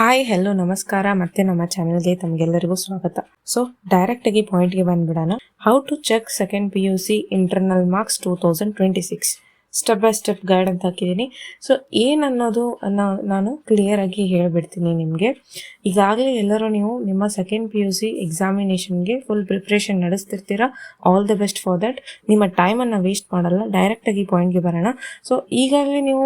Hi hello ನಮಸ್ಕಾರ ಮತ್ತೆ ನಮ್ಮ ಚಾನೆಲ್ಗೆ ತಮಗೆಲ್ಲರಿಗೂ ಸ್ವಾಗತ. ಸೊ ಡೈರೆಕ್ಟ್ ಆಗಿ ಪಾಯಿಂಟ್ಗೆ ಬಂದ್ಬಿಡೋಣ. How to check second PUC internal marks 2026 step by step guide ಅಂತ ಹಾಕಿದ್ದೀನಿ. ಸೊ ಏನನ್ನೋದು ನಾನು ಕ್ಲಿಯರ್ ಆಗಿ ಹೇಳ್ಬಿಡ್ತೀನಿ ನಿಮಗೆ. ಈಗಾಗಲೇ ಎಲ್ಲರೂ ನೀವು ನಿಮ್ಮ ಸೆಕೆಂಡ್ PUC ಎಕ್ಸಾಮಿನೇಷನ್ಗೆ ಫುಲ್ ಪ್ರಿಪ್ರೇಷನ್ ನಡೆಸ್ತಿರ್ತೀರಾ. All the best for that. ನಿಮ್ಮ ಟೈಮನ್ನು ವೇಸ್ಟ್ ಮಾಡಲ್ಲ. ಡೈರೆಕ್ಟಾಗಿ ಪಾಯಿಂಟ್ಗೆ ಬರೋಣ. ಸೊ ಈಗಾಗಲೇ ನೀವು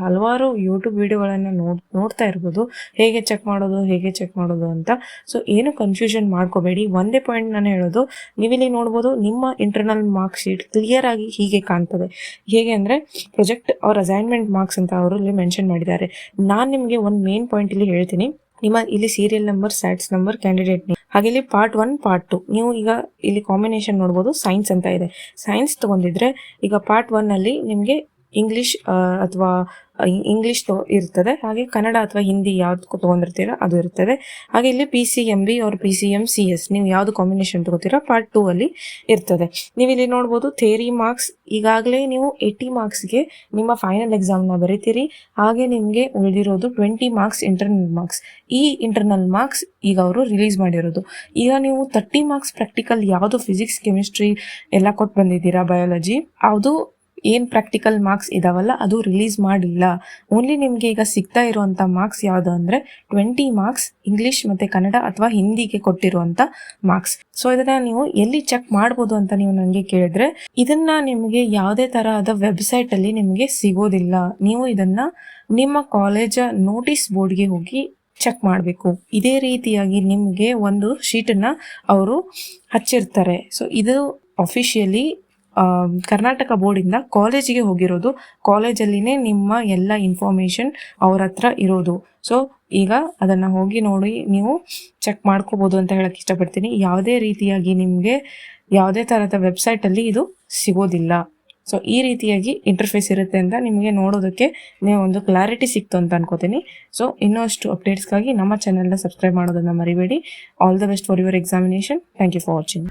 ಹಲವಾರು ಯೂಟ್ಯೂಬ್ ವಿಡಿಯೋಗಳನ್ನು ನೋಡ್ತಾ ಇರ್ಬೋದು, ಹೇಗೆ ಚೆಕ್ ಮಾಡೋದು ಅಂತ. ಸೊ ಏನು ಕನ್ಫ್ಯೂಷನ್ ಮಾಡ್ಕೋಬೇಡಿ. ಒಂದೇ ಪಾಯಿಂಟ್ ನಾನು ಹೇಳೋದು, ನೀವಿಲ್ಲಿ ನೋಡ್ಬೋದು ನಿಮ್ಮ ಇಂಟರ್ನಲ್ ಮಾರ್ಕ್ ಶೀಟ್ ಕ್ಲಿಯರ್ ಆಗಿ ಹೀಗೆ ಕಾಣ್ತದೆ. ಹೇಗೆ ಅಂದರೆ ಪ್ರೊಜೆಕ್ಟ್ ಅವ್ರ ಅಸೈನ್ಮೆಂಟ್ ಮಾರ್ಕ್ಸ್ ಅಂತ ಅವರು ಇಲ್ಲಿ ಮೆನ್ಷನ್ ಮಾಡಿದ್ದಾರೆ. ನಾನು ನಿಮಗೆ ಒಂದು ಮೇನ್ ಪಾಯಿಂಟ್ ಇಲ್ಲಿ ಹೇಳ್ತೀನಿ. ನಿಮ್ಮ ಇಲ್ಲಿ serial number, ಸ್ಯಾಟ್ಸ್ number, candidate name, ಹಾಗೆ ಇಲ್ಲಿ ಪಾರ್ಟ್ 1 ಪಾರ್ಟ್ 2 ನೀವು ಈಗ ಇಲ್ಲಿ ಕಾಂಬಿನೇಷನ್ ನೋಡ್ಬೋದು. ಸೈನ್ಸ್ ಅಂತ ಇದೆ. ಸೈನ್ಸ್ ತಗೊಂಡಿದ್ರೆ ಈಗ ಪಾರ್ಟ್ 1 ಅಲ್ಲಿ ನಿಮಗೆ ಇಂಗ್ಲಿಷ್ ಅಥವಾ ಇಂಗ್ಲಿಷ್ ಇರ್ತದೆ, ಹಾಗೆ ಕನ್ನಡ ಅಥವಾ ಹಿಂದಿ ಯಾವ್ದು ತೊಗೊಂಡಿರ್ತೀರಾ ಅದು ಇರ್ತದೆ. ಹಾಗೆ ಇಲ್ಲಿ PCMB ಅವ್ರ PCMCS ನೀವು ಯಾವ್ದು ಕಾಂಬಿನೇಷನ್ ತಗೋತೀರಾ ಪಾರ್ಟ್ 2 ಅಲ್ಲಿ ಇರ್ತದೆ. ನೀವು ಇಲ್ಲಿ ನೋಡ್ಬೋದು ಥಿಯರಿ ಮಾರ್ಕ್ಸ್. ಈಗಾಗಲೇ ನೀವು 80 ಮಾರ್ಕ್ಸ್ಗೆ ನಿಮ್ಮ ಫೈನಲ್ ಎಕ್ಸಾಮ್ನ ಬರೀತೀರಿ. ಹಾಗೆ ನಿಮಗೆ ಉಳಿದಿರೋದು 20 ಮಾರ್ಕ್ಸ್ ಇಂಟರ್ನಲ್ ಮಾರ್ಕ್ಸ್. ಈ ಇಂಟರ್ನಲ್ ಮಾರ್ಕ್ಸ್ ಈಗ ಅವರು ರಿಲೀಸ್ ಮಾಡಿರೋದು. ಈಗ ನೀವು 30 ಮಾರ್ಕ್ಸ್ ಪ್ರಾಕ್ಟಿಕಲ್ ಯಾವುದು ಫಿಸಿಕ್ಸ್, ಕೆಮಿಸ್ಟ್ರಿ ಎಲ್ಲ ಕೊಟ್ಟು ಬಂದಿದ್ದೀರಾ, ಬಯಾಲಜಿ, ಅದು ಏನು ಪ್ರಾಕ್ಟಿಕಲ್ ಮಾರ್ಕ್ಸ್ ಇದಾವಲ್ಲ ಅದು ರಿಲೀಸ್ ಮಾಡಿಲ್ಲ. ಓನ್ಲಿ ನಿಮಗೆ ಈಗ ಸಿಗ್ತಾ ಇರುವಂಥ ಮಾರ್ಕ್ಸ್ ಯಾವುದು ಅಂದರೆ 20 ಮಾರ್ಕ್ಸ್ ಇಂಗ್ಲಿಷ್ ಮತ್ತು ಕನ್ನಡ ಅಥವಾ ಹಿಂದಿಗೆ ಕೊಟ್ಟಿರುವಂಥ ಮಾರ್ಕ್ಸ್. ಸೊ ಇದನ್ನ ನೀವು ಎಲ್ಲಿ ಚೆಕ್ ಮಾಡ್ಬೋದು ಅಂತ ನೀವು ನನಗೆ ಕೇಳಿದ್ರೆ, ಇದನ್ನ ನಿಮಗೆ ಯಾವುದೇ ತರಹದ ವೆಬ್ಸೈಟಲ್ಲಿ ನಿಮಗೆ ಸಿಗೋದಿಲ್ಲ. ನೀವು ಇದನ್ನ ನಿಮ್ಮ ಕಾಲೇಜ ನೋಟಿಸ್ ಬೋರ್ಡ್ಗೆ ಹೋಗಿ ಚೆಕ್ ಮಾಡಬೇಕು. ಇದೇ ರೀತಿಯಾಗಿ ನಿಮಗೆ ಒಂದು ಶೀಟನ್ನು ಅವರು ಹಚ್ಚಿರ್ತಾರೆ. ಸೊ ಇದು ಅಫಿಷಿಯಲಿ ಕರ್ನಾಟಕ ಬೋರ್ಡಿಂದ ಕಾಲೇಜಿಗೆ ಹೋಗಿರೋದು. ಕಾಲೇಜಲ್ಲಿನೇ ನಿಮ್ಮ ಎಲ್ಲ ಇನ್ಫಾರ್ಮೇಷನ್ ಅವ್ರ ಹತ್ರ ಇರೋದು. ಸೊ ಈಗ ಅದನ್ನು ಹೋಗಿ ನೋಡಿ ನೀವು ಚೆಕ್ ಮಾಡ್ಕೋಬೋದು ಅಂತ ಹೇಳಕ್ಕೆ ಇಷ್ಟಪಡ್ತೀನಿ. ಯಾವುದೇ ರೀತಿಯಾಗಿ ನಿಮಗೆ ಯಾವುದೇ ಥರದ ವೆಬ್ಸೈಟಲ್ಲಿ ಇದು ಸಿಗೋದಿಲ್ಲ. ಸೊ ಈ ರೀತಿಯಾಗಿ ಇಂಟರ್ಫೇಸ್ ಇರುತ್ತೆ ಅಂತ ನಿಮಗೆ ನೋಡೋದಕ್ಕೆ ನೀವು ಒಂದು ಕ್ಲಾರಿಟಿ ಸಿಕ್ತು ಅಂತ ಅನ್ಕೋತೀನಿ. ಸೊ ಇನ್ನಷ್ಟು ಅಪ್ಡೇಟ್ಸ್ಗಾಗಿ ನಮ್ಮ ಚಾನೆಲ್ನ ಸಬ್ಸ್ಕ್ರೈಬ್ ಮಾಡೋದನ್ನು ಮರಿಬೇಡಿ. All the best for your examination. Thank you for watching.